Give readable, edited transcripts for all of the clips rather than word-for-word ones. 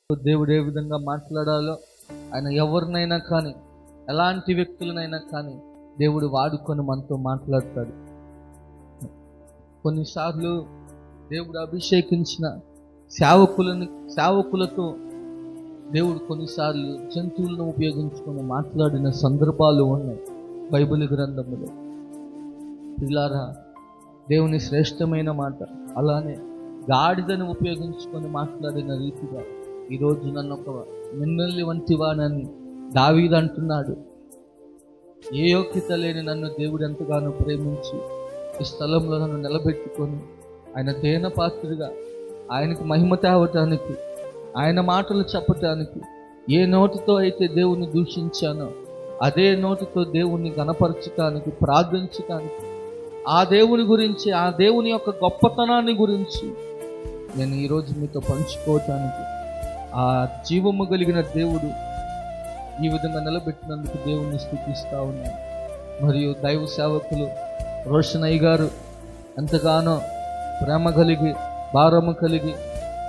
దేవుడు ఏ విధంగా మాట్లాడాలో, ఆయన ఎవరినైనా కానీ, ఎలాంటి వ్యక్తులనైనా కానీ దేవుడు వాడుకొని మనతో మాట్లాడతాడు. కొన్నిసార్లు దేవుడు అభిషేకించిన సేవకులతో దేవుడు కొన్నిసార్లు జంతువులను ఉపయోగించుకొని మాట్లాడిన సందర్భాలు ఉన్నాయి బైబిల్ గ్రంథములో. పిల్లారా, దేవుని శ్రేష్టమైన మాట. అలానే గాడిదను ఉపయోగించుకొని మాట్లాడిన రీతిగా ఈరోజు నన్ను ఒక మిన్నల్లి వంటి వాడని దావీదు అంటున్నాడు. ఏ యోగ్యత లేని నన్ను దేవుడు ఎంతగానో ప్రేమించి ఈ స్థలంలో నన్ను నిలబెట్టుకొని ఆయన తేన పాత్రుడిగా ఆయనకు మహిమ తేవటానికి, ఆయన మాటలు చెప్పటానికి ఏ నోటితో అయితే దేవుణ్ణి దూషించానో అదే నోటితో దేవుణ్ణి గణపరచటానికి, ప్రార్థించటానికి, ఆ దేవుని గురించి, ఆ దేవుని యొక్క గొప్పతనాన్ని గురించి నేను ఈరోజు మీతో పంచుకోవటానికి, ఆ జీవము కలిగిన దేవుడు ఈ విధంగా నిలబెట్టినందుకు దేవుణ్ణి స్తుతిస్తా ఉన్నాను. మరియు దైవ సేవకులు రోషనయ్య గారు ఎంతగానో ప్రేమ కలిగి, భారము కలిగి,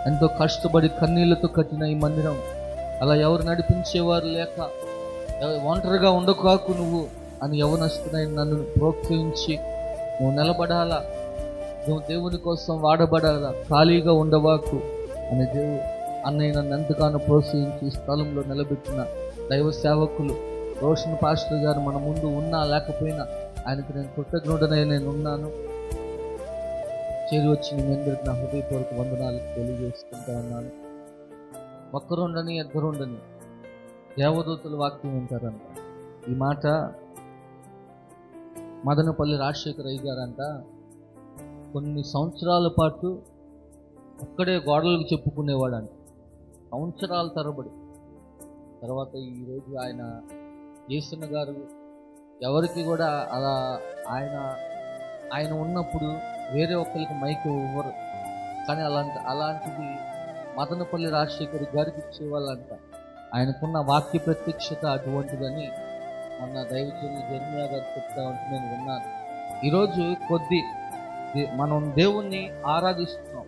ఎంతో కష్టపడి కన్నీళ్లతో కట్టిన ఈ మందిరం అలా ఎవరు నడిపించేవారు లేక, ఒంటరిగా ఉండకాకు నువ్వు అని యవనస్తునైన నన్ను ప్రోత్సహించి, నువ్వు నిలబడాలా, నువ్వు దేవుని కోసం వాడబడాలా, ఖాళీగా ఉండవాకు అని అన్నయ్య నన్ను ఎంతగానో ప్రోత్సహించి స్థలంలో నిలబెట్టిన దైవ సేవకులు రోషన్ పాస్టర్ గారు మన ముందు ఉన్నా లేకపోయినా ఆయనకు నేను కృతజ్ఞుడనై నేను ఉన్నాను. చేరి వచ్చిన మీ అందరికి నా హృదయపూర్వక వందనాలు తెలియజేసుకుంటా ఉన్నాను. ఒక్కరుండని ఇద్దరుండని దేవదూతల వాక్యం వింటారంట. ఈ మాట మదనపల్లి రాజశేఖరయ్య గారంట కొన్ని సంవత్సరాల పాటు అక్కడే గోడలకు చెప్పుకునేవాడంట, సంవత్సరాల తరబడి. తర్వాత ఈరోజు ఆయన యేసన్న గారు ఎవరికి కూడా అలా ఆయన ఉన్నప్పుడు వేరే ఒక్కరికి మైక్ ఇవ్వరు, కానీ అలాంటిది మదనపల్లి రాజశేఖర్ గారికి ఇచ్చేవాళ్ళంట. ఆయనకున్న వాక్య ప్రత్యక్షత అటువంటిదని మొన్న దైవజనులు జర్మియా గారు చెప్తా ఉంటే నేను విన్నాను. ఈరోజు మనం దేవుణ్ణి ఆరాధిస్తున్నాం.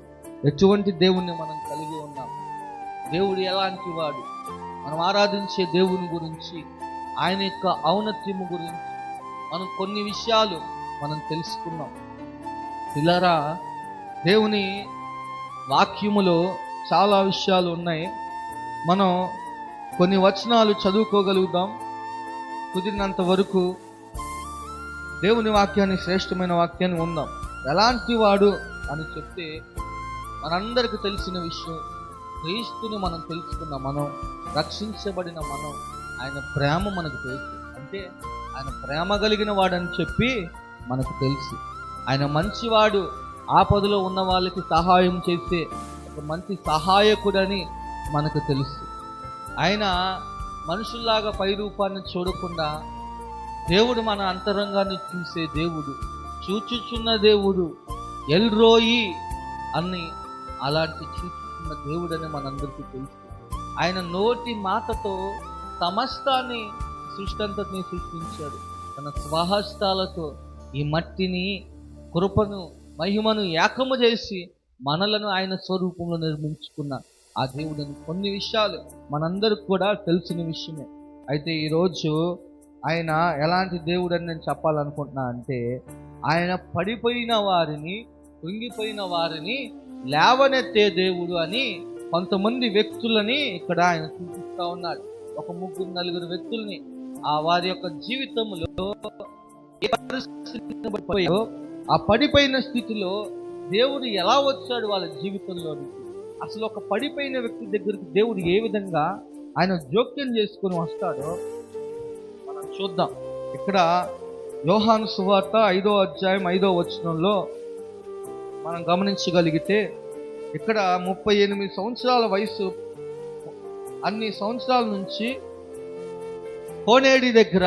ఎటువంటి దేవుణ్ణి మనం కలిగి ఉన్నాం, దేవుడు ఎలాంటి వాడు, మనం ఆరాధించే దేవుని గురించి, ఆయన యొక్క ఔన్నత్యము గురించి మనం కొన్ని విషయాలు మనం తెలుసుకున్నాం. పిల్లరా, దేవుని వాక్యములో చాలా విషయాలు ఉన్నాయి. మనం కొన్ని వచనాలు చదువుకోగలుగుతాం. కుదిరినంత వరకు దేవుని వాక్యాన్ని, శ్రేష్టమైన వాక్యాన్ని ఉందాం. ఎలాంటి వాడు అని చెప్తే మనందరికీ తెలిసిన విషయం, క్రీస్తుని మనం తెలుసుకున్నాం, మనం రక్షించబడిన మనం, ఆయన ప్రేమ మనకు తెలుసు. అంటే ఆయన ప్రేమ కలిగిన వాడని చెప్పి మనకు తెలుసు. ఆయన మంచివాడు, ఆపదలో ఉన్న వాళ్ళకి సహాయం చేసే ఒక మంచి సహాయకుడని మనకు తెలుసు. ఆయన మనుషుల్లాగా పై రూపాన్ని చూడకుండా దేవుడు మన అంతరంగాన్ని చూసే దేవుడు, చూచుచున్న దేవుడు, ఎల్రోయి అని అలాంటి చూచుచున్న దేవుడని మనందరికీ తెలుసు. ఆయన నోటి మాటతో సమస్తాన్ని, సృష్టి అంతటిని సృష్టించాడు. తన స్వహస్తాలతో ఈ మట్టిని, కృపను, మహిమను ఏకము చేసి మనలను ఆయన స్వరూపంలో నిర్మించుకున్న ఆ దేవుడని కొన్ని విషయాలు మనందరికి కూడా తెలిసిన విషయమే. అయితే ఈరోజు ఆయన ఎలాంటి దేవుడని నేను చెప్పాలనుకుంటున్నా అంటే, ఆయన పడిపోయిన వారిని, కుంగిపోయిన వారిని లేవనెత్తే దేవుడు అని కొంతమంది వ్యక్తులని ఇక్కడ ఆయన చూపిస్తూ ఉన్నాడు. ఒక 3-4 వ్యక్తుల్ని వారి యొక్క జీవితంలో ఏ పరిస్థితి, ఆ పడిపోయిన స్థితిలో దేవుడు ఎలా వచ్చాడు వాళ్ళ జీవితంలోనికి, అసలు ఒక పడిపోయిన వ్యక్తి దగ్గరికి దేవుడు ఏ విధంగా ఆయన జోక్యం చేసుకొని వస్తాడో మనం చూద్దాం. ఇక్కడ యోహాను సువార్త 5వ అధ్యాయం 5వ వచనంలో మనం గమనించగలిగితే, ఇక్కడ 38 సంవత్సరాల వయసు, అన్ని సంవత్సరాల నుంచి కోనేటి దగ్గర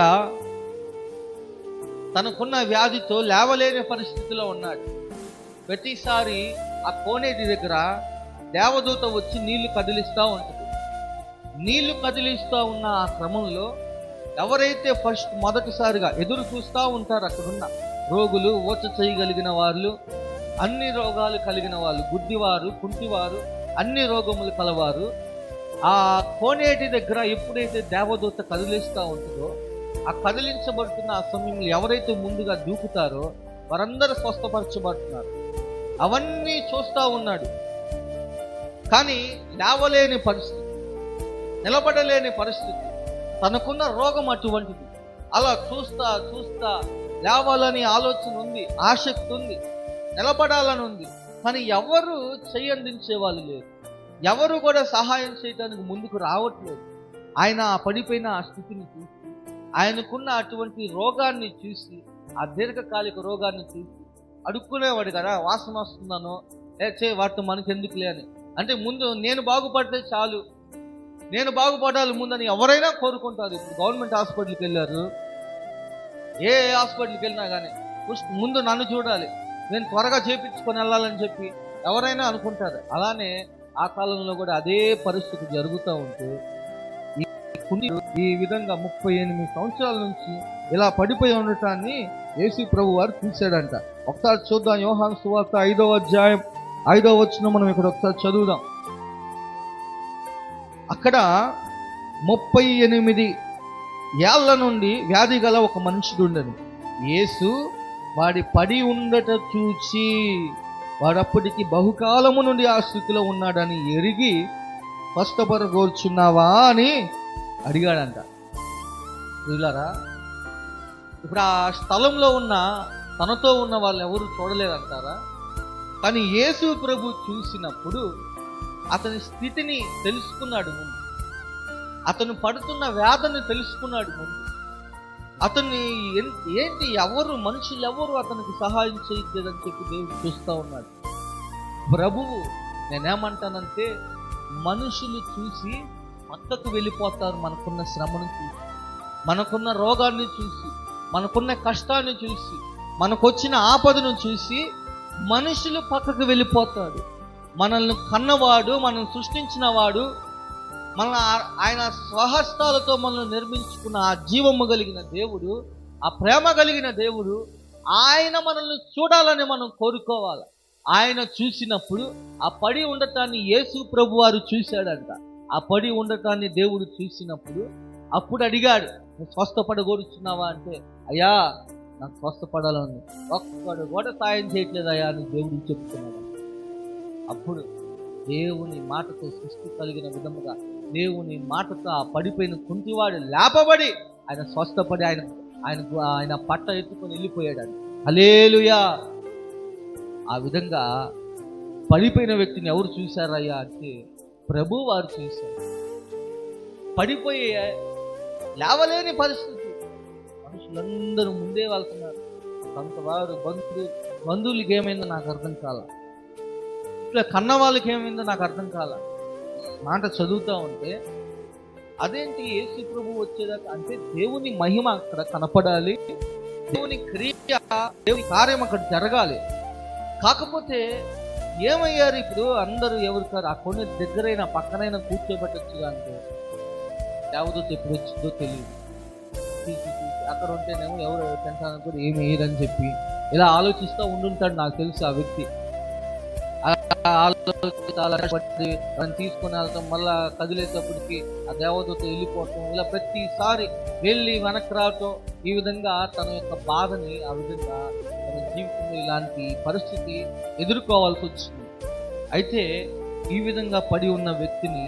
తనకున్న వ్యాధితో లేవలేని పరిస్థితిలో ఉన్నాడు. ప్రతిసారి ఆ కోనేటి దగ్గర దేవదూత వచ్చి నీళ్లు కదిలిస్తూ ఉంటుంది. నీళ్లు కదిలిస్తూ ఉన్న ఆ క్రమంలో ఎవరైతే మొదటిసారిగా ఎదురు చూస్తూ ఉంటారు, అక్కడున్న రోగులు, ఓచ చేయగలిగిన వాళ్ళు, అన్ని రోగాలు కలిగిన వాళ్ళు, గుడ్డివారు, కుంటివారు, అన్ని రోగములు కలవారు, ఆ కోనేటి దగ్గర ఎప్పుడైతే దేవదూత కదిలిస్తూ ఉంటుందో, ఆ కదిలించబడుతున్న ఆ సమయంలో ఎవరైతే ముందుగా దూకుతారో వారందరూ స్వస్థపరచబడుతున్నారు. అవన్నీ చూస్తూ ఉన్నాడు, కానీ లేవలేని పరిస్థితి, నిలబడలేని పరిస్థితి, తనకున్న రోగం అటువంటిది. అలా చూస్తా చూస్తా లేవాలని ఆలోచన ఉంది, ఆసక్తి ఉంది, నిలబడాలని ఉంది, కానీ ఎవరు చెయ్యందించే వాళ్ళు లేరు, ఎవరు కూడా సహాయం చేయడానికి ముందుకు రావట్లేదు. ఆయన ఆ పడిపోయిన ఆ స్థితిని చూసి, ఆయనకున్న అటువంటి రోగాన్ని చూసి, ఆ దీర్ఘకాలిక రోగాన్ని చూసి అడుక్కునేవాడు కదా, వాసన వస్తున్నాను వాటితో మనకెందుకులే అని. అంటే ముందు నేను బాగుపడితే చాలు, నేను బాగుపడాలి ముందని ఎవరైనా కోరుకుంటారు. ఇప్పుడు గవర్నమెంట్ హాస్పిటల్కి వెళ్ళారు, ఏ హాస్పిటల్కి వెళ్ళినా కానీ ముందు నన్ను చూడాలి, నేను త్వరగా చేయించుకొని వెళ్ళాలని చెప్పి ఎవరైనా అనుకుంటారు. అలానే ఆ కాలంలో కూడా అదే పరిస్థితి జరుగుతూ ఉంటే ఈ విధంగా 38 సంవత్సరాల నుంచి ఇలా పడిపోయి ఉండటాన్ని యేసు ప్రభు వారు చూశాడంట. ఒకసారి చూద్దాం, యోహాను సువార్త 5వ అధ్యాయం 5వ వచనం మనం ఇక్కడ ఒకసారి చదువుదాం. అక్కడ 38 ఏళ్ల నుండి వ్యాధి గల ఒక మనుషుడు ఉండను. యేసు వాడి పడి ఉండట చూచి, వాడప్పటికి బహుకాలము నుండి ఆ స్థితిలో ఉన్నాడని ఎరిగి, స్వస్థపరగోర్చున్నావా అని అడిగాడంట. చూడారా, ఇప్పుడు ఆ స్థలంలో ఉన్న తనతో ఉన్న వాళ్ళు ఎవరు చూడలేదంటారా? కానీ యేసు ప్రభు చూసినప్పుడు అతని స్థితిని తెలుసుకున్నాడు ముందు, అతను పడుతున్న వేదనని తెలుసుకున్నాడు ముందు. అతన్ని ఏంటి ఎవరు మనుషులు ఎవరు అతనికి సహాయం చేయట్లేదని చెప్పి దేవుడు చూస్తూ ఉన్నాడు. ప్రభువు నేనేమంటానంటే, మనుషులు చూసి పక్కకు వెళ్ళిపోతారు. మనకున్న శ్రమను చూసి, మనకున్న రోగాన్ని చూసి, మనకున్న కష్టాన్ని చూసి, మనకొచ్చిన ఆపదను చూసి మనుషులు పక్కకు వెళ్ళిపోతాడు. మనల్ని కన్నవాడు, మనం సృష్టించిన వాడు, మన ఆయన స్వహస్తాలతో మనల్ని నిర్మించుకున్న ఆ జీవము కలిగిన దేవుడు, ఆ ప్రేమ కలిగిన దేవుడు, ఆయన మనల్ని చూడాలని మనం కోరుకోవాలి. ఆయన చూసినప్పుడు ఆ పడి ఉండటాన్ని యేసు ప్రభు వారు చూశాడంట. ఆ పడి ఉండటాన్ని దేవుడు చూసినప్పుడు అప్పుడు అడిగాడు, నువ్వు స్వస్థపడగోరుచున్నావా అంటే, అయ్యా నాకు స్వస్థపడాలని, ఒక్కడు కూడా సాయం చేయట్లేదు అయ్యా అని దేవుడు చెప్తున్నాడు. అప్పుడు దేవుని మాటతో సృష్టి కలిగిన విధముగా దేవుని మాటతో ఆ పడిపోయిన కుంటివాడు లేపబడి ఆయన స్వస్థపడి ఆయన పట్ట ఎత్తుకొని వెళ్ళిపోయాడు. హల్లెలూయా. ఆ విధంగా పడిపోయిన వ్యక్తిని ఎవరు చూశారయ్యా అంటే ప్రభు వారు చూశారు. పడిపోయి లేవలేని పరిస్థితి, మనుషులందరూ ముందే వెళ్తున్నారు. కొంతవారు బంధువులకి ఏమైందో నాకు అర్థం కాల, ఇట్లా కన్న వాళ్ళకి ఏమైందో నాకు అర్థం కాల. మాట చదువుతూ ఉంటే అదేంటి యేసు ప్రభు వచ్చేదాకా అంటే దేవుని మహిమ అక్కడ కనపడాలి, దేవుని క్రియ, దేవుని కార్యం అక్కడ జరగాలి. కాకపోతే ఏమయ్యారు ఇప్పుడు అందరూ ఎవరు ఆ కొన్ని దగ్గరైనా పక్కనైనా కూర్చోబెట్టచ్చుగా అంటే దేవదూత ఎప్పుడు వచ్చిందో తెలియదు. అక్కడ ఉంటేనేమో ఎవరు తింటానికి కూడా ఏమి వేయరని చెప్పి ఇలా ఆలోచిస్తూ ఉండుంటాడు నాకు తెలుసు ఆ వ్యక్తి. తీసుకొని వెళ్తాం, మళ్ళా కదిలేటప్పటికి ఆ దేవదూత వెళ్ళిపోవటం, ఇలా ప్రతిసారి వెళ్ళి వెనక్కి రావటం, ఈ విధంగా తన యొక్క బాధని ఆ విధంగా తన జీవితంలో ఇలాంటి పరిస్థితి ఎదుర్కోవాల్సి వచ్చింది. అయితే ఈ విధంగా పడి ఉన్న వ్యక్తిని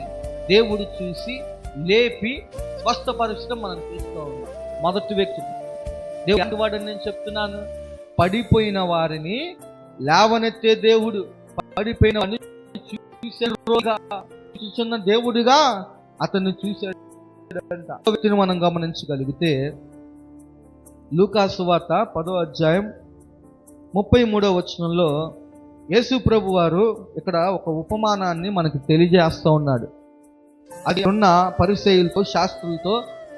దేవుడు చూసి లేపి స్వస్థపరచడం మనం చూస్తూ ఉన్నాం. మొదటి వ్యక్తిని దేవుడు వాడని నేను చెప్తున్నాను, పడిపోయిన వారిని లేవనెత్తే దేవుడు, పడిపోయిన వారిని చూసిన దేవుడిగా అతన్ని చూశాడంట. వ్యక్తిని మనం గమనించగలిగితే లూకా సువార్త 10వ అధ్యాయం 33వ వచనంలో యేసు ప్రభు వారు ఇక్కడ ఒక ఉపమానాన్ని మనకు తెలియజేస్తూ ఉన్నాడు. అది ఉన్న పరిసయ్యులతో శాస్త్రులతో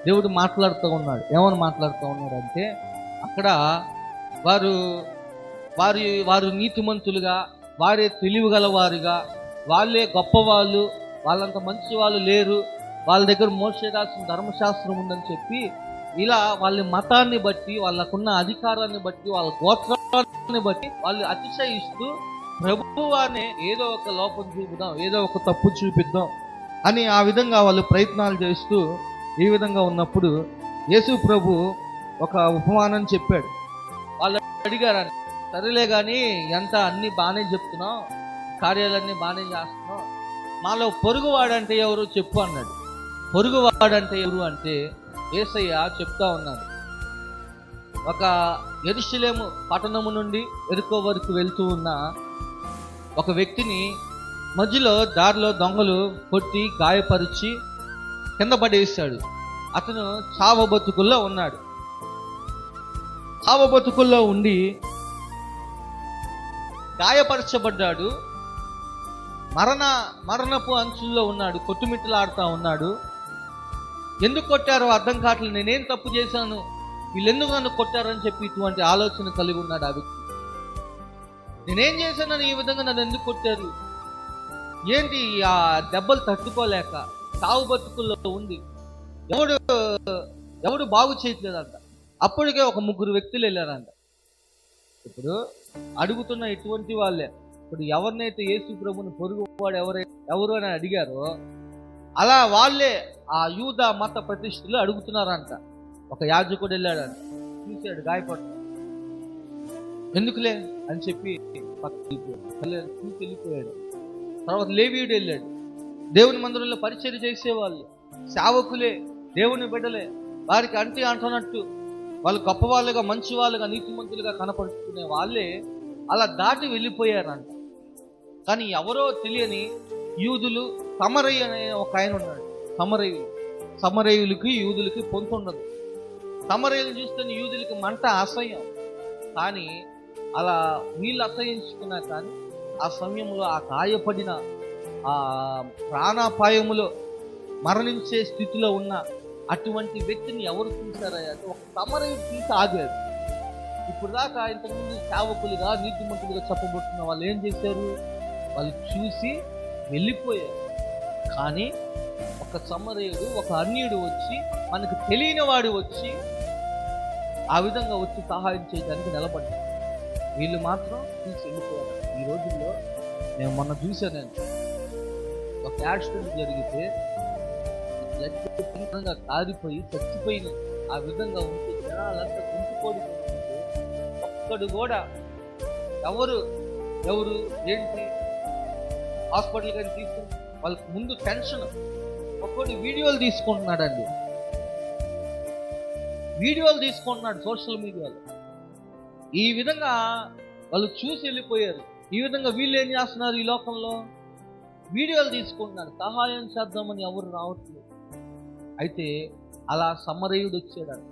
దేవుడు మాట్లాడుతూ ఉన్నాడు. ఏమని మాట్లాడుతూ ఉన్నాడు అంటే, అక్కడ వారు నీతిమంతులుగా, వారే తెలివిగల వారుగా, వాళ్ళే గొప్పవాళ్ళు, వాళ్ళంత మంచి వాళ్ళు లేరు, వాళ్ళ దగ్గర మోషే రాసిన ధర్మశాస్త్రం ఉందని చెప్పి ఇలా వాళ్ళ మతాన్ని బట్టి, వాళ్ళకున్న అధికారాన్ని బట్టి, వాళ్ళ గోత్రాన్ని బట్టి వాళ్ళు అతిశయిస్తూ ప్రభువానే ఏదో ఒక లోపం చూపుదాం, ఏదో ఒక తప్పు చూపిద్దాం, అని ఆ విధంగా వాళ్ళు ప్రయత్నాలు చేస్తూ ఈ విధంగా ఉన్నప్పుడు యేసు ప్రభు ఒక ఉపమానం చెప్పాడు. వాళ్ళు అడిగారు, సరేలే కానీ ఎంత అన్నీ బాగానే చెప్తున్నావు, కార్యాలన్నీ బాగానే చేస్తున్నావు, మాలో పొరుగువాడంటే ఎవరు చెప్పు అన్నాడు. పొరుగువాడంటే ఎవరు అంటే యేసయ్య చెప్తా ఉన్నాడు. ఒక యెరూషలేము పట్టణము నుండి యెరికో వరకు వెళ్తూ ఉన్న ఒక వ్యక్తిని మధ్యలో దారిలో దొంగలు కొట్టి గాయపరిచి కింద పడేశాడు. అతను చావబతుకుల్లో ఉన్నాడు. చావబతుకుల్లో ఉండి గాయపరచబడ్డాడు. మరణపు అంచుల్లో ఉన్నాడు. కొట్టుమిట్టలాడుతూ ఉన్నాడు. ఎందుకు కొట్టారో అర్థం కావట్లేదు. నేనేం తప్పు చేశాను, వీళ్ళెందుకు నన్ను కొట్టారని చెప్పి ఇటువంటి ఆలోచన కలిగి ఉన్నాడు ఆ వ్యక్తి. నేనేం చేశానని ఈ విధంగా నన్ను ఎందుకు కొట్టారు, ఏంటి ఆ దెబ్బలు తట్టుకోలేక చావు బతుకుల్లో ఉండి ఎవడు బాగు చేయట్లేదంట. అప్పటికే ఒక 3 వ్యక్తులు వెళ్ళారంట. ఇప్పుడు అడుగుతున్న ఇటువంటి వాళ్ళే, ఇప్పుడు ఎవరినైతే యేసు ప్రభుని పొరుగువాడు ఎవరు అని అడిగారో అలా వాళ్ళే ఆ యూద మత ప్రతిష్ఠలు అడుగుతున్నారంట. ఒక యాజకుడు వెళ్ళాడంట, చూశాడు గాయపడ్డ, ఎందుకులే అని చెప్పి చూసి వెళ్ళిపోయాడు. తర్వాత లేవీయుడు వెళ్ళాడు. దేవుని మందిరంలో పరిచర్య చేసేవాళ్ళు, సేవకులే, దేవుని బిడ్డలే, వారికి అంటున్నట్టు వాళ్ళు గొప్ప వాళ్ళుగా, మంచి వాళ్ళుగా, నీతిమంతులుగా కనపరుచుకునే వాళ్ళే అలా దాటి వెళ్ళిపోయారంట. కానీ ఎవరో తెలియని యూదులు, సమరయ్య అనే ఒక ఆయన ఉన్నాడు. సమరయులకి యూదులకి పొంతుండదు. సమరయ్యను చూస్తే యూదులకి మంట అసహ్యం. కానీ అలా వీళ్ళు అసహ్యించుకున్నా కానీ ఆ సమయంలో ఆ గాయపడిన ఆ ప్రాణాపాయములో మరణించే స్థితిలో ఉన్న అటువంటి వ్యక్తిని ఎవరు చూశారా అంటే ఒక సమరయుడు చూసి ఆగాడు. ఇప్పుడు దాకా ఇంతకుముందు సేవకులుగా, నీతిమంతులుగా చెప్పబడుతున్న వాళ్ళు ఏం చేశారు, వాళ్ళు చూసి వెళ్ళిపోయారు. కానీ ఒక సమరయుడు, ఒక అన్యుడు వచ్చి, మనకు తెలియని వాడు వచ్చి ఆ విధంగా వచ్చి సహాయం చేయడానికి నిలబడ్డాడు. వీళ్ళు మాత్రం చూసి వెళ్ళిపోయారు. ఈ రోజుల్లో నేను మొన్న చూశాను, ఒక యాక్సిడెంట్ జరిగితే బ్లడ్ కారిపోయి చచ్చిపోయింది. ఆ విధంగా ఉంటే జనాలంతా గుంపుకోడుకుంటుంటే ఒక్కడు కూడా ఎవరు ఏంటి హాస్పిటల్ కానీ తీసుకుని వాళ్ళకి ముందు టెన్షన్. ఒక్కడు వీడియోలు తీసుకుంటున్నాడండి, సోషల్ మీడియాలో. ఈ విధంగా వాళ్ళు చూసి వెళ్ళిపోయారు. ఈ విధంగా వీళ్ళు ఏం చేస్తున్నారు, ఈ లోకంలో వీడియోలు తీసుకుంటున్నారు. సహాయం చేద్దామని ఎవరు రావట్లేదు. అయితే అలా సమరయుడు వచ్చాడంట.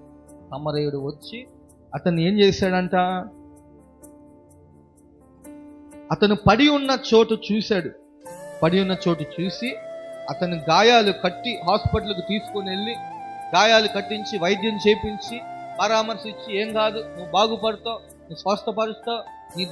సమరయుడు వచ్చి అతను ఏం చేశాడంట, అతను పడి ఉన్న చోటు చూశాడు. పడి ఉన్న చోటు చూసి అతను గాయాలు కట్టి హాస్పిటల్కి తీసుకొని వెళ్ళి గాయాలు కట్టించి వైద్యం చేపించి పరామర్శించి, ఏం కాదు, నువ్వు బాగుపడతావు, నువ్వు స్వస్థపరుస్తావు, నీ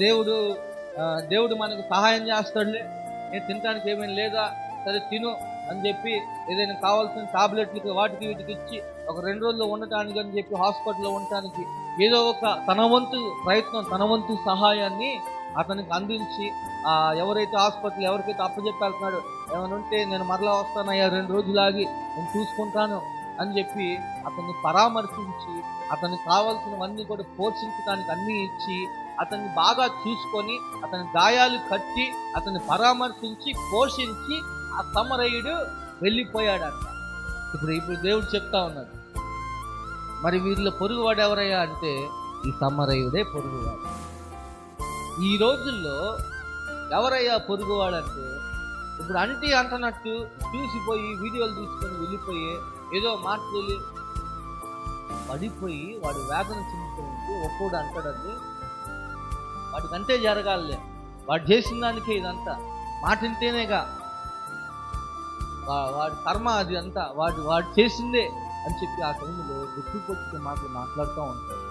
దేవుడు మనకు సహాయం చేస్తాడులే, నేను తినడానికి ఏమైనా లేదా, సరే తిను అని చెప్పి ఏదైనా కావాల్సిన టాబ్లెట్లకి వాటికి వీటికి ఇచ్చి ఒక 2 రోజుల్లో ఉండటానికి అని చెప్పి హాస్పిటల్లో ఉండటానికి ఏదో ఒక తన వంతు ప్రయత్నం, తన వంతు సహాయాన్ని అతనికి అందించి, ఎవరైతే హాస్పిటల్ ఎవరికైతే అప్పచెప్పాల్సినాడో, ఏమైనా ఉంటే నేను మరలా వస్తానయ్యా, 2 రోజులు ఆగి నేను చూసుకుంటాను అని చెప్పి అతన్ని పరామర్శించి, అతనికి కావాల్సినవన్నీ కూడా పోషించడానికి అన్నీ ఇచ్చి, అతన్ని బాగా చూసుకొని, అతని గాయాలు కట్టి, అతన్ని పరామర్శించి పోషించి ఆ సమరయుడు వెళ్ళిపోయాడంట. ఇప్పుడు దేవుడు చెప్తా ఉన్నాడు, మరి వీరిలో పొరుగువాడు ఎవరయ్యా అంటే ఈ సమరయుడే పొరుగువాడు. ఈ రోజుల్లో ఎవరయ్యా పొరుగువాడంటే, ఇప్పుడు అంటున్నట్టు చూసిపోయి వీడియోలు తీసుకొని వెళ్ళిపోయి ఏదో మాట్లాడి పడిపోయి వాడు వేదన చెందుతుంది. ఒక్కోడు అంటాడండి, వాడికంతే జరగాలే, వాడు చేసిన దానికే ఇదంతా, మాటింటేనేగా వాడి కర్మ అది అంతా, వాడు చేసిందే అని చెప్పి ఆ టైంలో గుర్తుకొచ్చే మాటలు మాట్లాడుతూ ఉంటాడు.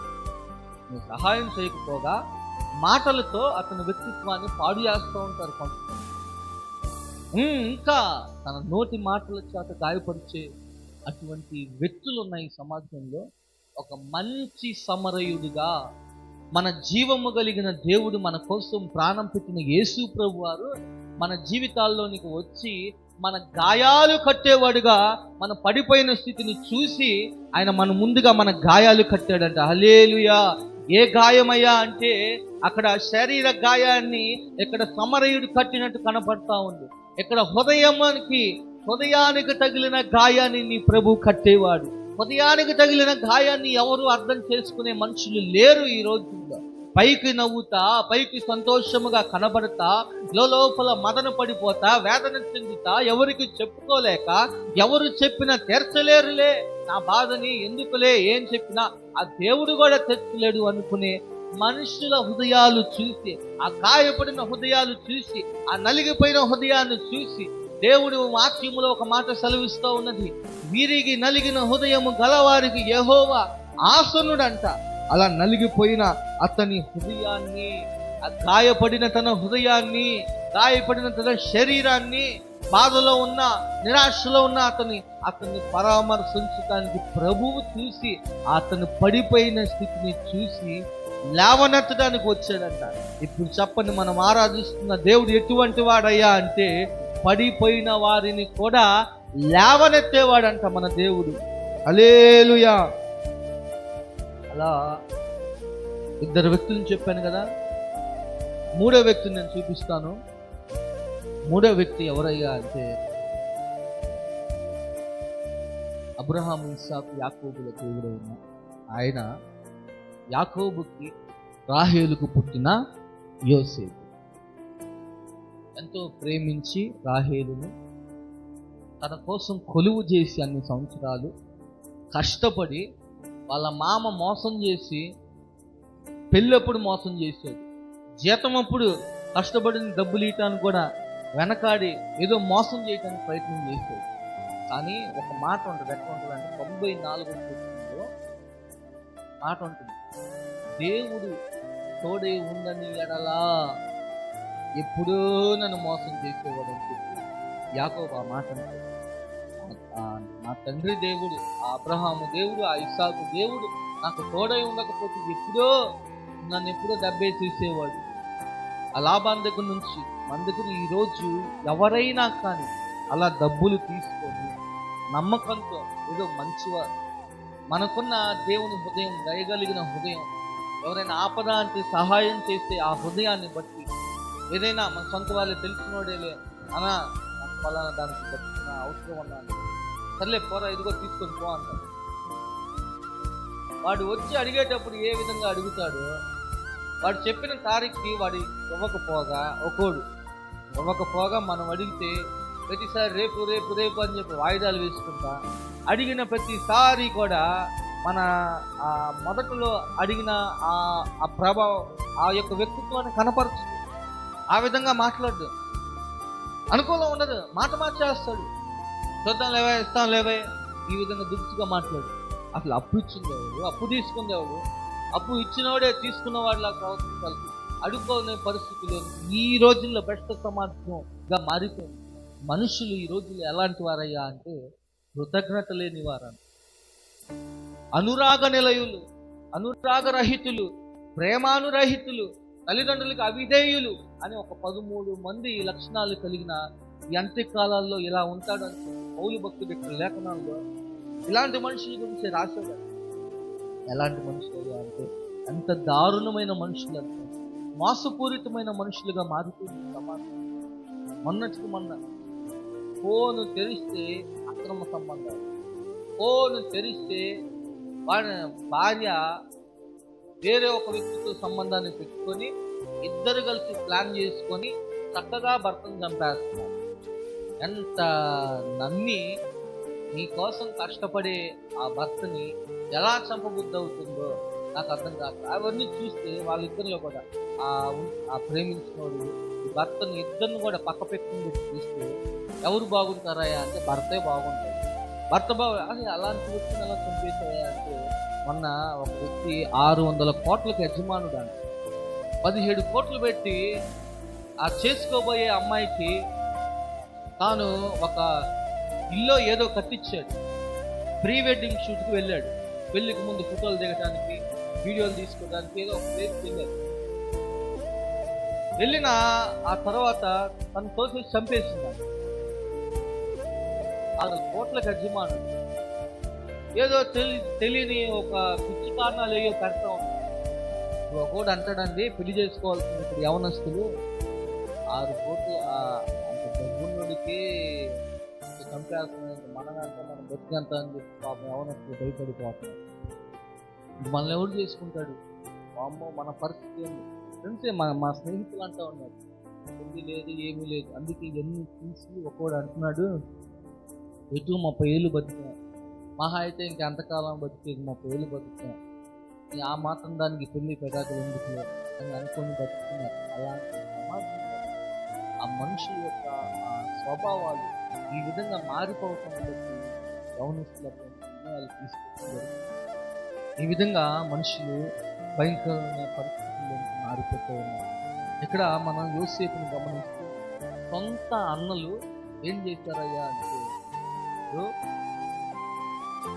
నువ్వు సహాయం చేయకపోగా మాటలతో అతని వ్యక్తిత్వాన్ని పాడు చేస్తూ ఉంటారు కొంతమంది. ఇంకా తన నోటి మాటల చేత గాయపరిచే అటువంటి వ్యక్తులు ఉన్న ఈ సమాజంలో ఒక మంచి సమరయుడిగా మన జీవము కలిగిన దేవుడు మన కోసం ప్రాణం పెట్టిన యేసు ప్రభు వారు మన జీవితాల్లోనికి వచ్చి మన గాయాలు కట్టేవాడుగా, మన పడిపోయిన స్థితిని చూసి ఆయన మన ముందుగా మన గాయాలు కట్టాడంట. హల్లెలూయా. ఏ గాయమయ్యా అంటే అక్కడ శరీర గాయాన్ని ఇక్కడ సమరయుడు కట్టినట్టు కనపడతా ఉంది. ఇక్కడ హృదయానికి తగిలిన గాయాన్ని నీ ప్రభు కట్టేవాడు. హృదయానికి తగిలిన గాయాన్ని ఎవరు అర్థం చేసుకునే మనుషులు లేరు ఈ రోజుల్లో. పైకి నవ్వుతా, పైకి సంతోషముగా కనబడతా, లోపల మదన పడిపోతా, వేదన చెందుతా, ఎవరికి చెప్పుకోలేక, ఎవరు చెప్పినా తీర్చలేరులే నా బాధని, ఎందుకులే ఏం చెప్పినా ఆ దేవుడు కూడా తెచ్చలేడు అనుకునే మనుషుల హృదయాలు చూసి, ఆ గాయపడిన హృదయాలు చూసి, ఆ నలిగిపోయిన హృదయాన్ని చూసి దేవుడు వాక్యములో ఒక మాట సెలవిస్తూ ఉన్నది, విరిగి నలిగిన హృదయము గలవారికి యెహోవా ఆసనుడంట. అలా నలిగిపోయిన అతని హృదయాన్ని, ఆ గాయపడిన తన హృదయాన్ని, గాయపడిన తన శరీరాన్ని, బాధలో ఉన్న, నిరాశలో ఉన్న అతన్ని పరామర్శించడానికి ప్రభువు చూసి, అతను పడిపోయిన స్థితిని చూసి లేవనెత్తడానికి వచ్చాడంట. ఇప్పుడు చెప్పండి, మనం ఆరాధిస్తున్న దేవుడు ఎటువంటి వాడయ్యా అంటే పడిపోయిన వారిని కూడా లేవనెత్తేవాడంట మన దేవుడు. హల్లెలూయా. అలా ఇద్దరు వ్యక్తులను చెప్పాను కదా, మూడో వ్యక్తిని నేను చూపిస్తాను. మూడో వ్యక్తి ఎవరయ్యా అంటే అబ్రహాము, ఇస్సాకు, యాకోబుల దేవుడైన ఆయన యాకోబుకి రాహేలుకు పుట్టిన యోసేపు. ఎంతో ప్రేమించి రాహేలును తన కోసం కొలువు చేసి అన్ని సంవత్సరాలు కష్టపడి వాళ్ళ మామ మోసం చేసి, పెళ్ళప్పుడు మోసం చేశాడు, జీతం అప్పుడు కష్టపడిన డబ్బులు ఇవ్వటానికి కూడా వెనకాడి ఏదో మోసం చేయడానికి ప్రయత్నం చేశాడు. కానీ ఒక మాట ఉంటుంది, ఎట్లా ఉంటుంది అంటే 94 మాట ఉంటుంది, దేవుడు తోడే ఉందని ఎడలా ఎప్పుడూ నన్ను మోసం చేసేవాడు అని చెప్పి యాకోబు ఆ మాట అంటాడు. నా తండ్రి దేవుడు, ఆ అబ్రహాము దేవుడు, ఆ ఇస్సాకు దేవుడు నాకు తోడై ఉండకపోతే నన్ను ఎప్పుడో దెబ్బేసేసేవాడు. ఆ లాభాన్ దగ్గర నుంచి మన దగ్గర ఈరోజు ఎవరైనా కానీ అలా డబ్బులు తీసుకొని నమ్మకంతో ఏదో మంచివారు, మనకున్న దేవుని హృదయం, దయగలిగిన హృదయం, ఎవరైనా ఆపద అంటే సహాయం చేస్తే ఆ హృదయాన్ని బట్టి, ఏదైనా మన సొంత వాళ్ళు తెలిసినోడేలే అనా నాకు ఫలానా దానికి బట్టి అవసరం అన్నాను, సర్లే పోరా ఇదిగో తీసుకొని పో అంటాడు. వాడు వచ్చి అడిగేటప్పుడు ఏ విధంగా అడుగుతాడో, వాడు చెప్పిన తారీఖుకి వాడు ఇవ్వకపోగా మనం అడిగితే ప్రతిసారి రేపు రేపు రేపు అని చెప్పి వాయిదాలు వేసుకుంటా, అడిగిన ప్రతిసారి కూడా మన మొదట్లో అడిగిన ఆ ప్రభావం ఆ యొక్క వ్యక్తిత్వాన్ని కనపరచు. ఆ విధంగా మాట్లాడు, అనుకూలం ఉండదు, మాట మార్చేస్తాడు. చూద్దాం లేవా, ఇస్తాం లేవా, ఈ విధంగా దుర్చిగా మాట్లాడు. అసలు అప్పు ఇచ్చిందేవాడు, అప్పు తీసుకుందేవాడు, అప్పు ఇచ్చినవాడే తీసుకున్నవాడిలా ప్రవర్తించాలి. అడుగుకోనే పరిస్థితులు ఈ రోజుల్లో భ్రష్ట సమాజంగా మారిపోయింది. మనుషులు ఈ రోజుల్లో ఎలాంటి వారయ్యా అంటే కృతజ్ఞత లేని వారని, అనురాగ నిలయులు, అనురాగరహితులు, ప్రేమానురహితులు, తల్లిదండ్రులకు అవిధేయులు అని ఒక 13 మంది లక్షణాలు కలిగిన ఈ అంత్యకాలాల్లో ఇలా ఉంటాడని పౌలు భక్తుడు ఇక్కడ లేఖనాల్లో ఇలాంటి మనుషుల గురించి రాశాడు. ఎలాంటి మనుషులు అంటే ఎంత దారుణమైన మనుషులు అంటే మోసపూరితమైన మనుషులుగా మారిపోయింది సమాజం. మొన్నటికి మొన్న ఫోను తెరిస్తే అక్రమ సంబంధాలు, ఫోను తెరిస్తే వాడి భార్య వేరే ఒక వ్యక్తితో సంబంధాన్ని పెట్టుకొని ఇద్దరు కలిసి ప్లాన్ చేసుకొని చక్కగా భర్తను చంపేస్తున్నారు. ఎంత నమ్మి నీ కోసం కష్టపడే ఆ భర్తని ఎలా చంపబుద్ధి అవుతుందో నాకు అర్థం కాదు. అవన్నీ చూస్తే వాళ్ళిద్దరిలో కూడా ఆ ప్రేమించినోడు ఈ భర్తను ఇద్దరిని కూడా పక్క పెట్టుకుని చూస్తే ఎవరు బాగుంటారా అంటే భర్తే బాగుంటారు. భర్త అది అలాంటి వ్యక్తిని ఎలా చంపేశాయా అంటే మొన్న ఒక వ్యక్తి 600 కోట్లకు యజమానుడు అంట, 17 కోట్లు పెట్టి ఆ చేసుకోబోయే అమ్మాయికి తాను ఒక ఇల్లు ఏదో కట్టించాడు. ప్రీ వెడ్డింగ్ షూట్కి వెళ్ళాడు. పెళ్లికి ముందు ఫోటోలు దిగడానికి, వీడియోలు తీసుకోవడానికి ఏదో ఒక ప్లేస్కి వెళ్ళాడు. వెళ్ళిన ఆ తర్వాత తను తోసేసి చంపేసింది. 6 కోట్లకు యజమానుడు. ఏదో తెలియని ఒక పిచ్చి కారణాలు ఏవో పెడతా ఉంటాడు. ఒకడు అంటాడండి, పెళ్లి చేసుకోవాల్సిన ఇప్పుడు యవనస్తులు 6 కోట్లు అంత డబ్బున్నోడికి చంపేస్తున్నా, మనమంతా మనం బతికంత అని చెప్పి పాపం యవనస్తులు భయపడిపోతున్నాడు. మనల్ని ఎవరు చేసుకుంటాడు? అమ్మో మన పరిస్థితి ఏంది? ఫ్రెండ్సే మా స్నేహితులు అంటా ఉన్నారు, పెళ్లి లేదు ఏమీ లేదు. అందుకే ఇవన్నీ తీసి ఒకడు అంటున్నాడు, ఎటు 30 ఏళ్ళు బతికినా, మహా అయితే ఇంకెంతకాలం బతికేది 30 ఏళ్ళు బతుకుతాం, ఆ మాత్రం దానికి పెళ్లి పెదాకులు ఎందుకు అని అనుకొని బతుకుతున్నారు. అలాంటి సమాజంలో ఆ మనుషుల యొక్క స్వభావాలు ఈ విధంగా మారిపోవటం బట్టి గౌనిస్తులకు నిర్ణయాలు తీసుకుంటారు. ఈ విధంగా మనుషులు భయంకరమైన పరిస్థితుల్లో మారిపోతూ ఉన్నారు. ఇక్కడ మనం యోసేపుని గమనిస్తూ సొంత అన్నలు ఏం చేశారయ్యా అంటే,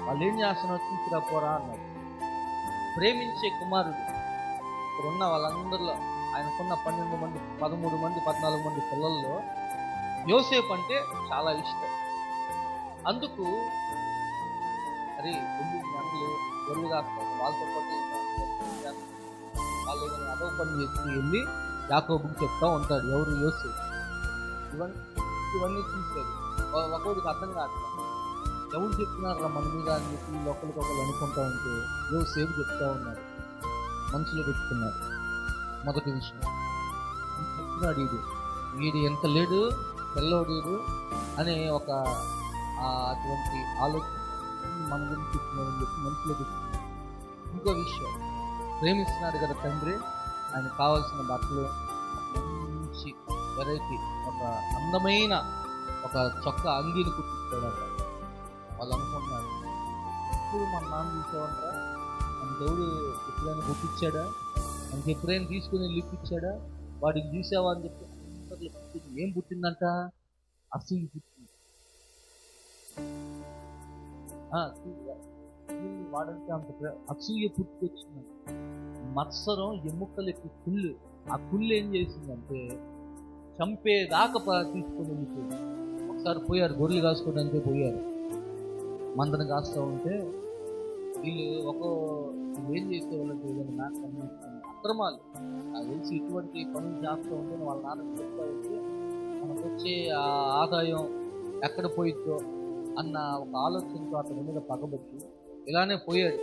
వాళ్ళు ఏం చేస్తున్నారు తీసుకురా పోరా అన్నారు. ప్రేమించే కుమారుడు ఇక్కడున్న వాళ్ళందరిలో, ఆయనకున్న 12 మంది 13 మంది 14 మంది పిల్లల్లో యోసేపు అంటే చాలా ఇష్టం. అందుకు అరే ఎందుకు అన్నలు గొర్రెలు కాస్తారు, వాళ్ళతో పాటు వాళ్ళు ఏదైనా అదవ పని చేసి వెళ్ళి యాకోబుకి చెప్తా ఉంటాడు. ఎవరు? యోసేపు. ఇవన్నీ చూసేది ఒకరికి అర్థం కాదు. ఎవరు చెప్తున్నారా మన మీద అని చెప్పి ఒకరికొకరు అనుకుంటా ఉంటే యోసేపు చెప్తా ఉన్నారు, మనసులో పెట్టుకున్నారు. మొదటి విషయం చెప్తున్నాడు, వీడు ఎంత లేడు తెల్లవాడు అనే ఒక అటువంటి ఆలోచన మన గురించి చెప్తున్నాడని చెప్పి మనసులో పెట్టుకున్నాడు. ఇంకో విషయం, ప్రేమిస్తున్నాడు కదా తండ్రి, ఆయన కావాల్సిన బట్టలు మంచి వెరైటీ ఒక అందమైన ఒక చొక్క అంగీని కుట్టిస్తాడట. వాళ్ళు అనుకుంటున్నారు, ఇప్పుడు మన నాన్న చూసేవంటారా, మన దేవుడు ఎప్పుడైనా గుర్తిచ్చాడా, మనకి ఎప్పుడైనా తీసుకుని లిప్పించాడా, వాడికి చూసావా అని చెప్పి అందరిలో పుట్టింది. ఏం పుట్టిందంట? అసూయ పుట్టింది. వాడంటే అంత అసూయ పుట్టుకొచ్చిందంట. మత్సరం ఎముకలకి కుళ్ళు, ఆ కుళ్ళు ఏం చేసిందంటే చంపేదాకా తీసుకొని వెళ్ళిపోయింది. ఒకసారి పోయారు, గొర్రెలు కాసుకోవడానికి పోయారు, మందను కాస్తూ ఉంటే వీళ్ళు ఏం చేసేవాళ్ళకి ఏదైనా నాకు అందిస్తుంది అక్రమాలు నాకు తెలిసి ఇటువంటి పనులు చేస్తూ ఉంటే వాళ్ళ నాన్న చెప్తా ఉంటే మనకు వచ్చే ఆ ఆదాయం ఎక్కడ పోయిద్దో అన్న ఒక ఆలోచనతో అతని మీద పగబట్టి ఇలానే పోయాడు.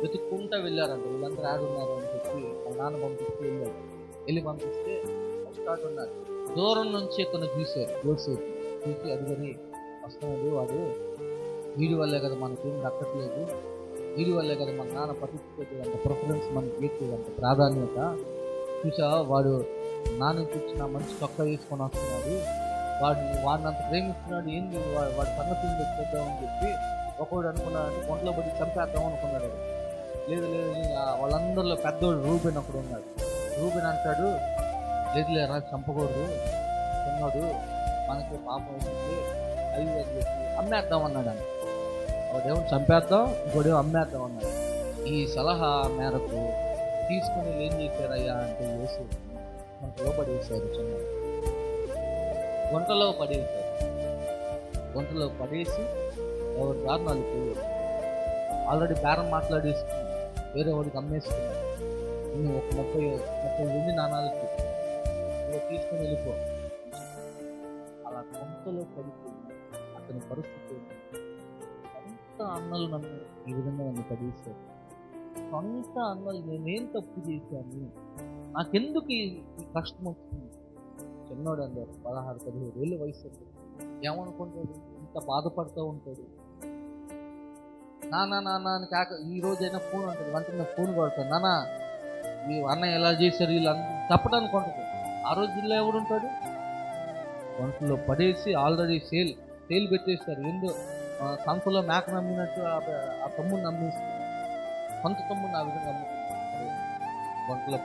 వెతుక్కుంటా వెళ్ళారంట, వీళ్ళందరూ ఆడున్నారు అని చెప్పి వాళ్ళ నాన్న పంపిస్తూ వెళ్ళాడు. వెళ్ళి పంపిస్తే స్టార్ట్ ఉన్నారు. దూరం నుంచి ఇతను చూశారు, యోసేపు చూసి అదిగని వస్తున్నాడు, వాడు వీడి వల్లే కదా మనకేం దక్కట్లేదు, వీడి వల్లే కదా మన నాన్న పట్టించుకోలేదంట, ప్రిఫరెన్స్ మనకి ఇవ్వట్లేదంట, ప్రాధాన్యత చూసా, వాడు నాన్న కూర్చున్న మంచి చొక్కా వేసుకొని వస్తున్నాడు, వాడిని అంత ప్రేమిస్తున్నాడు, ఏంది వాడి సంగతి చేద్దామని చెప్పి ఒకడు అనుకున్నాడు, ఒంట్లో పడి చంపేద్దాం అనుకున్నాడు. లేదు వాళ్ళందరిలో పెద్దోడు రూబెన్ ఒకడు ఉన్నాడు. రూబెన్ అంటాడు, లేదులేరా చంపకూడదు, చిన్నాడు మనకి పాపం అవుతుంది, అవి చెప్పి అమ్మేద్దాం అన్నాడు. అని ఒకడేమో చంపేద్దాం, ఇంకోడేమో అమ్మేద్దాం అన్నాడు. ఈ సలహా మేరకు తీసుకుని ఏం చేశారయ్యా అంటే వేసి గుంటలో పడేశారు. చిన్నాడు గుంటలో పడేసి ఎవరి దారుణాలు పోయారు. ఆల్రెడీ బేరం మాట్లాడేసుకుని వేరే వాడికి అమ్మేసుకున్నారు. ఒక 30 నాణాలకి తీసుకుని వెళ్ళిపో. అలా గుంటలో పడిపోయి అతని పరిస్థితి సొంత అన్నలు నన్ను ఈ విధంగా నన్ను పడేశారు. సొంత అన్నలు నేనేం తప్పు చేశాను, నాకెందుకు ఈ కష్టం వచ్చింది. చిన్నోడు అందరు 16-17 ఏళ్ళ వయసు, ఏమనుకుంటాడు, ఇంత బాధపడుతూ ఉంటాడు. నాన్న అని కాక ఈ రోజైనా ఫోన్ ఉంటుంది, వెంటనే ఫోన్ కొడతాడు, నాన్న ఈ అన్నయ్య ఎలా చేశారు వీళ్ళు చెప్పడానికి ఉంటుంది. ఆ రోజుల్లో ఎవడుంటాడు? వంటలో పడేసి ఆల్రెడీ సేల్ పెట్టేస్తారు. ఏందో సంతలో మేక నమ్మినట్టు ఆ తమ్ముడిని నమ్మేసి కొంత తమ్ముడిని ఆ విధంగా నమ్ముకుంటారు. వంటలో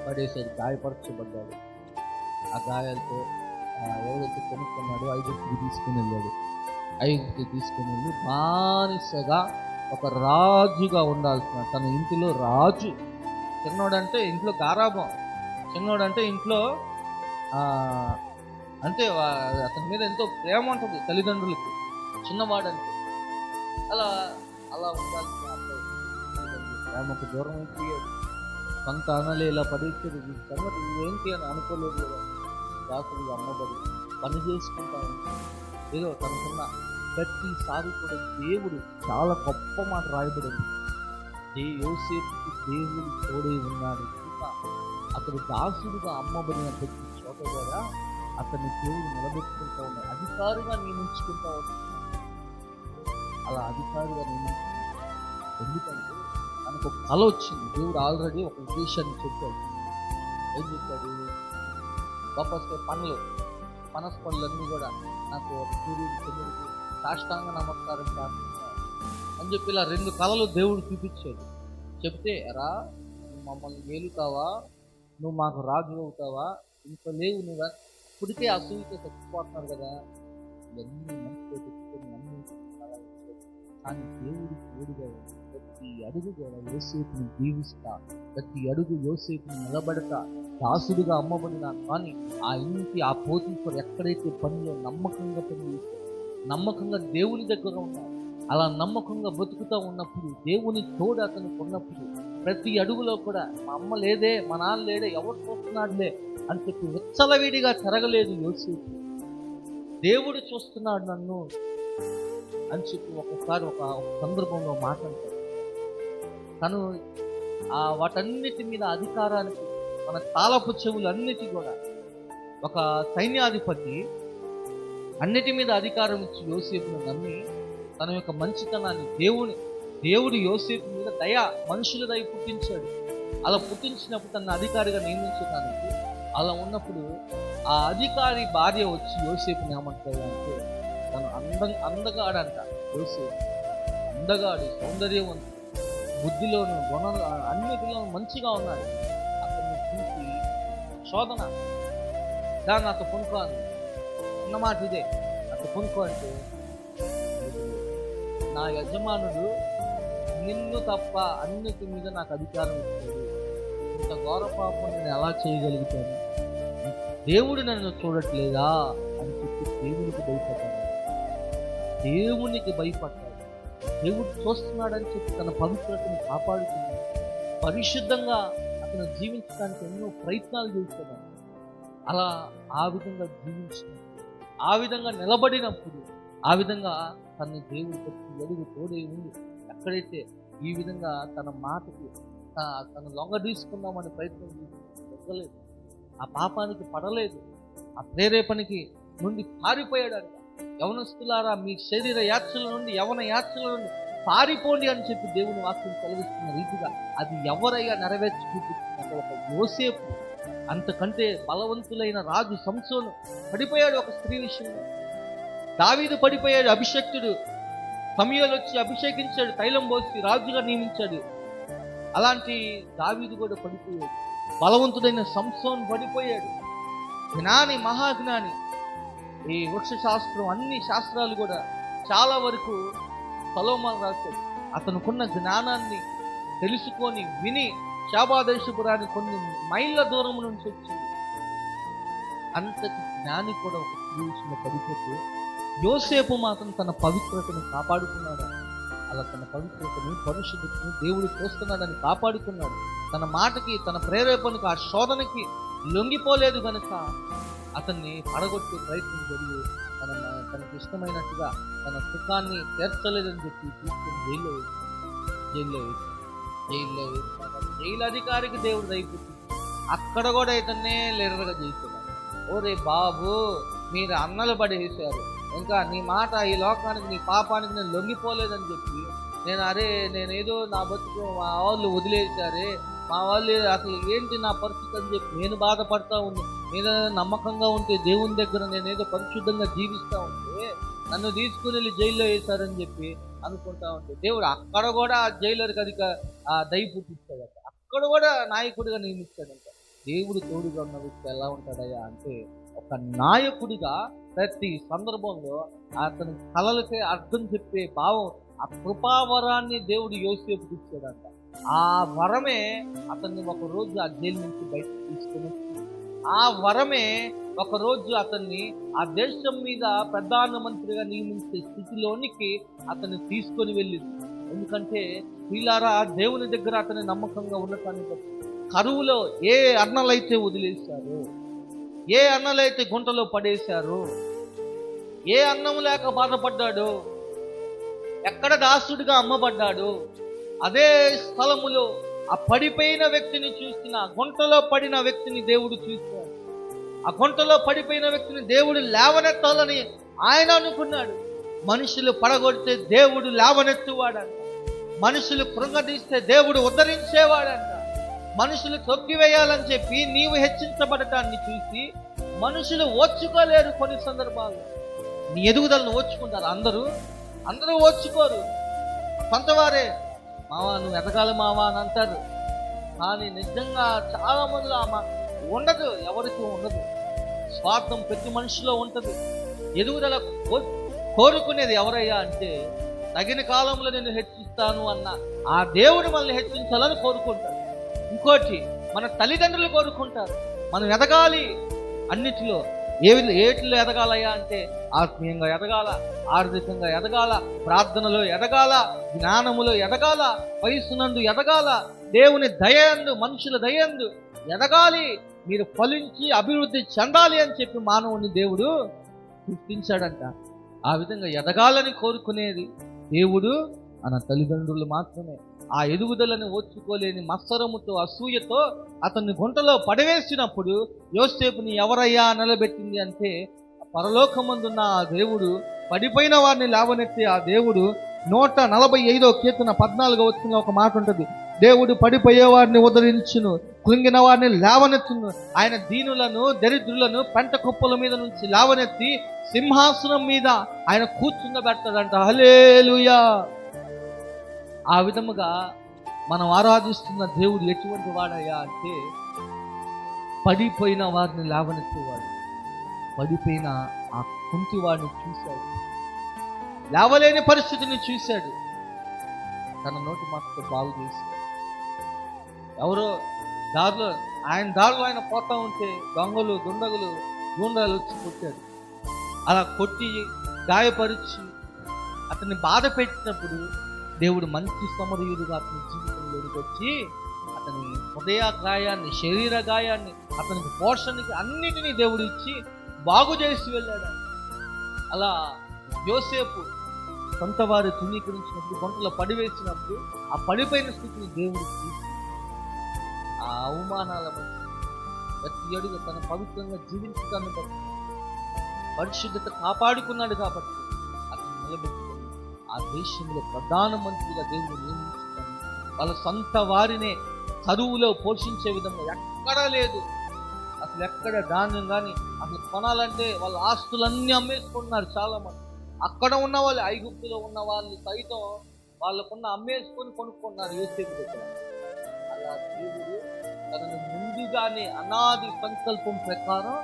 పడేసాడు, గాయపరచబడ్డాడు. ఆ గాయాలతో ఎవరైతే కొనుక్కున్నాడో ఐగుప్తుకి తీసుకుని వెళ్ళాడు. ఐగుప్తుకి తీసుకుని వెళ్ళి బానిసగా ఒక రాజుగా ఉండాల్సిన తన ఇంటిలో రాజు. చిన్నోడంటే ఇంట్లో గారాభం, చిన్నోడంటే ఇంట్లో అంటే అతని మీద ఎంతో ప్రేమ ఉంటుంది తల్లిదండ్రులకి, చిన్నవాడంటే. అలా అలా ఉండాల్సిన అబ్బాయి ప్రేమకు దూరం అయిపోయాడు. సొంత అనలే ఇలా పడేసాడు. ఈ సంగతి ఏంటి అని అనుకోలేదు కదా. దాసుడిగా అమ్మబడి పని చేసుకుంటా ఉంటాడు. ఏదో తనకున్న ప్రతిసారి కూడా దేవుడు చాలా గొప్ప మాట రాయబడింది. యోసేపుకి దేవుడు తోడే ఉన్నాడు. ఇంకా అతడు దాసుడిగా అమ్మబడిన ప్రతి చోట కూడా అతన్ని దేవుడు నిలబెట్టుకుంటా ఉన్నాడు. అధికారిగా నియమించుకుంటా ఉన్నాడు. అలా అధికారిగా నియమించుకుంటాడు. ఎందుకంటే మనకు ఒక కళ వచ్చింది. దేవుడు ఆల్రెడీ ఒక ఉద్దేశాన్ని చెప్పాడు. ఏం చెప్పాడు? గొప్ప పనస పనులన్నీ కూడా నాకు ఒక సూర్యుడు చంద్రుడికి సాష్టాంగ నమస్కారం అని చెప్పి ఇలా 2 కళలు దేవుడు చూపించాడు. చెప్తే ఎరా నువ్వు మమ్మల్ని మేలుతావా, నువ్వు మాకు రాజు అవుతావా, ఇంత లేవు నువ్వు ఇప్పటికే అసూయతో చచ్చిపోతున్నారు కదా, ఇవన్నీ మంచిగా చెప్పుకొని అన్ని కానీ దేవుడు తోడుగా ప్రతి అడుగు కూడా యోసేపుని జీవిస్తా, ప్రతి అడుగు యోసేపుని నిలబడతా, దాసుడిగా అమ్మబడినా కానీ ఆ ఇంటి ఆ పోతీఫరు ఎక్కడైతే పనిలో నమ్మకంగా పనిచేస్తాడు, నమ్మకంగా దేవుని దగ్గర ఉన్నాడు. అలా నమ్మకంగా బతుకుతూ ఉన్నప్పుడు, దేవుని తోడు అతనికి ఉన్నప్పుడు, ప్రతి అడుగులో కూడా మా అమ్మ లేదే, మా నాన్న లేదే, ఎవరు చూస్తున్నాడులే అని చెప్పి విచ్చలవిడిగా తిరగలేదు యోసేపు. దేవుడు చూస్తున్నాడు నన్ను అని చెప్పి ఒకసారి ఒక సందర్భంలో మాట్లాడతాడు. తను వాటన్నిటి మీద అధికారానికి మన తాళపు చెవులు అన్నిటి కూడా ఒక సైన్యాధిపతి అన్నిటి మీద అధికారం ఇచ్చి యోసేపును నమ్మి తన యొక్క మంచితనాన్ని దేవుడు యోసేపు మీద మనుషుల దయ పుట్టించాడు. అలా పుట్టించినప్పుడు తన అధికారిగా నియమించడానికి అలా ఉన్నప్పుడు ఆ అధికారి భార్య వచ్చి యోసేపుని ఏమంటాడు అంటే, తను అందగాడంట. యోసేపు అందగాడు, సౌందర్యవంతుడు, బుద్ధిలోను గుణంలో అన్నిటిలోనూ మంచిగా ఉన్నాడు. అతన్ని చూసి శోధన నాతో కొనుక్కో అన్నమాట. ఇదే నాతో కొనుక్కో అంటే, నా యజమానుడు నిన్ను తప్ప అన్నిటి మీద నాకు అధికారం ఇచ్చాడు, ఇంత ఘోర పాపం నేను ఎలా చేయగలుగుతాను, దేవుడు నన్ను చూడట్లేదా అని చెప్పి దేవునికి భయపడ్డాడు. దేవుడు చూస్తున్నాడని చెప్పి తన పవిత్రతను కాపాడుకున్నాడు. పరిశుద్ధంగా అతను జీవించడానికి ఎన్నో ప్రయత్నాలు చేస్తున్నాడు. అలా ఆ విధంగా జీవించినప్పుడు, ఆ విధంగా నిలబడినప్పుడు, ఆ విధంగా తన దేవుడు ప్రతి అడుగు తోడే ఉంది. ఎక్కడైతే ఈ విధంగా తన మాటకి తను లొంగ తీసుకుందామని ప్రయత్నం చేసి ఆ పాపానికి పడలేదు, ఆ ప్రేరేపణకి నుండి పారిపోయాడంట. యవనస్తులారా, మీ శరీర యాత్రల నుండి, యవన యాత్రల నుండి పారిపోండి అని చెప్పి దేవుని వాక్యం కలిగిస్తున్న రీతిగా అది ఎవరయ్యా నెరవేర్చి చూపిస్తున్నట్టు ఒక యోసేపు, అంతకంటే బలవంతులైన రాజు సంసోను పడిపోయాడు ఒక స్త్రీ విషయంలో. దావీదు పడిపోయాడు, అభిషక్తుడు సమూయేలు వచ్చి అభిషేకించాడు, తైలం పోసి రాజుగా నియమించాడు. అలాంటి దావీదు కూడా పడిపోయాడు. బలవంతుడైన సంసోను పడిపోయాడు. జ్ఞాని, మహాజ్ఞాని, ఈ వృక్ష శాస్త్రం అన్ని శాస్త్రాలు కూడా చాలా వరకు సొలొమోను రాశాడు. అతనుకున్న జ్ఞానాన్ని తెలుసుకొని విని శాబాదేశపురానికి కొన్ని మైళ్ళ దూరం నుంచి వచ్చి అంతటి జ్ఞాని కూడా ఒక విషయంలో పడిపోతే, యోసేపు మాత్రం తన పవిత్రతను కాపాడుకున్నాడు. అలా తన పవిత్రతని, పరిశుద్ధతని దేవుడు చూస్తున్నాడని కాపాడుకున్నాడు. తన మాటకి, తన ప్రేరేపణకు, ఆ శోధనకి లొంగిపోలేదు కనుక అతన్ని పడగొట్టే ప్రయత్నం జరిగి తనకి ఇష్టమైనట్టుగా తన సుఖాన్ని తీర్చలేదని చెప్పి తీసుకుని జైలు అధికారికి దేవుడు దయపుచ్చి అక్కడ కూడా ఇతన్నే లీడర్గా చేస్తున్నాడు. ఓరే బాబు, మీరు అన్నలు పడేసారు, ఇంకా నీ మాట ఈ లోకానికి, నీ పాపానికి నేను లొంగిపోలేదని చెప్పి నేనేదో నా బతుకు మా వాళ్ళు వదిలేశారే, మా వాళ్ళు అసలు ఏంటి నా పరిస్థితి అని చెప్పి నేను బాధపడతా ఉంది. నేను నమ్మకంగా ఉంటే దేవుని దగ్గర నేనేదో పరిశుద్ధంగా జీవిస్తూ ఉంటే నన్ను తీసుకుని వెళ్ళి జైల్లో వేశారని చెప్పి అనుకుంటా ఉంటే, దేవుడు అక్కడ కూడా ఆ జైలర్కి దయ పుట్టిస్తాడట, అక్కడ కూడా నాయకుడిగా నియమిస్తాడంట. దేవుడు తోడుగా ఉన్న వ్యక్తి ఎలా ఉంటాడయ్యా అంటే, ఒక నాయకుడిగా ప్రతి సందర్భంలో అతని కళలకే అర్థం చెప్పే భావం, ఆ కృపావరాన్ని దేవుడు యోసేపుకి ఇచ్చాడంట. ఆ వరమే అతన్ని ఒక రోజు ఆ జైలు నుంచి బయటకు తీసుకుని, ఆ వరమే ఒకరోజు అతన్ని ఆ దేశం మీద ప్రధానమంత్రిగా నియమించే స్థితిలోనికి అతన్ని తీసుకొని వెళ్ళింది. ఎందుకంటే వీళ్ళారా దేవుని దగ్గర అతని నమ్మకంగా ఉండటాన్ని బట్టి కరువులో ఏ అన్నలైతే వదిలేశారు, ఏ అన్నలైతే గుంటలో పడేశారు, ఏ అన్నం లేక బాధపడ్డాడు, ఎక్కడ దాసుడిగా అమ్మబడ్డాడు, అదే స్థలములో ఆ పడిపోయిన వ్యక్తిని చూసిన, గుంటలో పడిన వ్యక్తిని దేవుడు చూశాడు. ఆ గుంటలో పడిపోయిన వ్యక్తిని దేవుడు లేవనెత్తాలని ఆయన అనుకున్నాడు. మనుషులు పడగొడితే దేవుడు లేవనెత్తువాడంట, మనుషులు కృంగదీస్తే దేవుడు ఉద్ధరించేవాడంట. మనుషులు తొక్కివేయాలని చెప్పి నీవు హెచ్చించబడటాన్ని చూసి మనుషులు ఓర్చుకోలేరు. కొన్ని సందర్భాల్లో నీ ఎదుగుదలను ఓర్చుకుంటారు, అందరూ ఓర్చుకోరు. కొంతవారే మావా నువ్వు ఎదగాలి మావా అని అంటారు. కానీ నిజంగా చాలా మందిలో ఉండదు, ఎవరికి ఉండదు. స్వార్థం ప్రతి మనిషిలో ఉంటుంది. ఎదుగుదల కోరుకునేది ఎవరయ్యా అంటే తగిన కాలంలో నేను హెచ్చిస్తాను అన్న ఆ దేవుడు మనల్ని హెచ్చించాలని కోరుకుంటారు. ఇంకోటి మన తల్లిదండ్రులు కోరుకుంటారు మనం ఎదగాలి. అన్నిటిలో ఏటిలో ఎదగాలయ్యా అంటే ఆత్మీయంగా ఎదగాల, ఆర్థికంగా ఎదగాల, ప్రార్థనలో ఎదగాల, జ్ఞానములో ఎదగాల, వయస్సునందు ఎదగాల, దేవుని దయందు మనుషుల దయందు ఎదగాలి, మీరు ఫలించి అభివృద్ధి చెందాలి అని చెప్పి మానవుని దేవుడు సృష్టించాడంట. ఆ విధంగా ఎదగాలని కోరుకునేది దేవుడు మన తల్లిదండ్రులు మాత్రమే. ఆ ఎదుగుదలను ఓర్చుకోలేని మత్సరముతో అసూయతో అతన్ని గుంటలో పడవేసినప్పుడు యోసేపుని ఎవరయ్యా నిలబెట్టింది అంటే పరలోకమందున్న ఆ దేవుడు, పడిపోయిన వారిని లేవనెత్తి ఆ దేవుడు 145వ కీర్తన 14వ వచనంలో ఒక మాట ఉంటుంది. దేవుడు పడిపోయే వారిని ఉద్ధరించును, కృంగిన వారిని లేవనెత్తును. ఆయన దీనులను దరిద్రులను పెంట కుప్పల మీద నుంచి లేవనెత్తి సింహాసనం మీద ఆయన కూర్చుండబెడతాడంట. హల్లెలూయా. ఆ విధముగా మనం ఆరాధిస్తున్న దేవుడు ఎటువంటి వాడయ్యా అంటే పడిపోయిన వారిని లేవనెత్తేవాడు. పడిపోయిన ఆ కుంటి వాడిని చూశాడు, లేవలేని పరిస్థితిని చూశాడు, తన నోటి మాటతో బాగు చేశాడు. ఎవరో దారిలో ఆయన పోతా ఉంటే దొంగలు దుండగులు గూండాలు వచ్చి కొట్టాడు. అలా కొట్టి గాయపరిచి అతన్ని బాధ పెట్టినప్పుడు దేవుడు మంచి సమరయుడుగా అతని జీవితంలోకి వచ్చి అతని హృదయ గాయాన్ని, శరీర గాయాన్ని, అతనికి పోషణకి అన్నిటినీ దేవుడు ఇచ్చి బాగు చేసి వెళ్ళాడు. అలా యోసేపు సొంత వారు తృణీకరించినప్పుడు, గుంటలో పడివేసినప్పుడు ఆ పడిపోయిన స్థితిని దేవుడు చూసి ఆ అవమానాల మధ్య ప్రతి అడుగు తన పవిత్రంగా జీవించడాన్ని బట్టి పరిశుద్ధత కాపాడుకున్నాడు కాబట్టి అతను నిలబెట్టుకొని ఆ దేశంలో ప్రధానమంత్రిగా దేవుడు నియమించుకొని వాళ్ళ సొంత వారినే చదువులో పోషించే విధంగా ఎక్కడా లేదు. అసలు ఎక్కడ ధాన్యం కానీ అసలు కొనాలంటే వాళ్ళ ఆస్తులన్నీ అమ్మేసుకుంటున్నారు చాలా మంది. అక్కడ ఉన్న వాళ్ళు, ఐగుప్తులో ఉన్న వాళ్ళు సైతం వాళ్ళకున్న అమ్మేసుకొని కొనుక్కున్నారు యోసేపు దగ్గర. అలా దేవుడు తనను ముందుగానే అనాది సంకల్పం ప్రకారం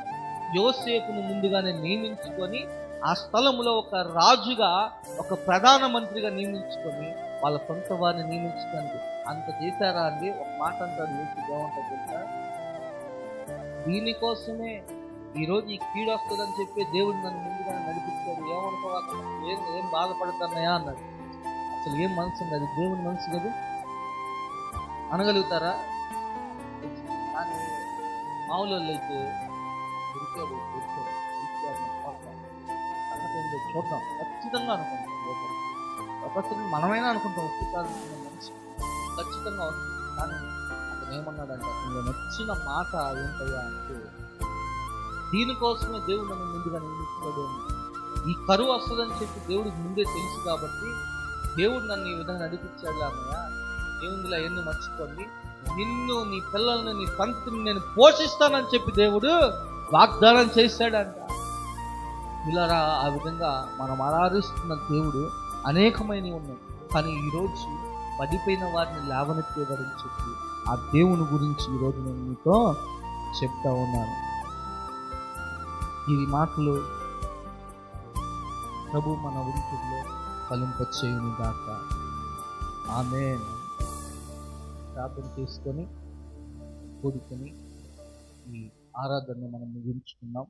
యోసేపును ముందుగానే నియమించుకొని ఆ స్థలంలో ఒక రాజుగా, ఒక ప్రధానమంత్రిగా నియమించుకొని వాళ్ళ సొంత వారిని నియమించడానికి అంత చేశారా అండి? ఒక మాట అంటాడు యోసేపు, ఏమంటారు తెలుసా? దీనికోసమే ఈరోజు ఈ కీడు వస్తుందని చెప్పి దేవుడు నన్ను ముందుగానే నడిపించాడు, ఏమనుకోవాలి, ఏం బాధపడుతున్నాయా అన్నాడు. అసలు ఏం మనసు ఉంది? అది దేవుని మనసు కదా, అనగలుగుతారా? కానీ మామూలు అయితే దొరికాడు చూద్దాం, ఖచ్చితంగా అనుకుంటాం. ఒకసారి మనమైనా అనుకుంటాం ఒప్పుకోవాల్సిన మనిషి ఖచ్చితంగా వస్తుంది. కానీ అతను ఏమన్నాడంటే అతను నచ్చిన మాట ఏంటయ్యా అంటే దీనికోసమే దేవుడు నన్ను ముందుగా నియమించాడు. ఈ కరువు వస్తుందని చెప్పి దేవుడికి ముందే తెలుసు కాబట్టి దేవుడు నన్ను ఈ విధంగా నడిపించాడు. అన్నయ్య దేవుడిలా ఎన్ని మర్చిపోండి, నిన్ను, నీ పిల్లల్ని, నీ సంతతిని నేను పోషిస్తానని చెప్పి దేవుడు వాగ్దానం చేశాడంట. ఇలా ఆ విధంగా మనం ఆరాధిస్తున్న దేవుడు అనేకమైనవి ఉన్నాయి. కానీ ఈరోజు పడిపోయిన వారిని లేవనెత్తేవారని చెప్పి ఆ దేవుని గురించి ఈరోజు నేను మీతో చెప్తా ఉన్నాను. ఈ మాటలు ప్రభు మన ఉనికిలో ఫలింపచేయును గాక. ఆమేన్. ప్రార్థన చేసుకొని కూడుకొని ఈ ఆరాధన మనం ముగించుకున్నాం.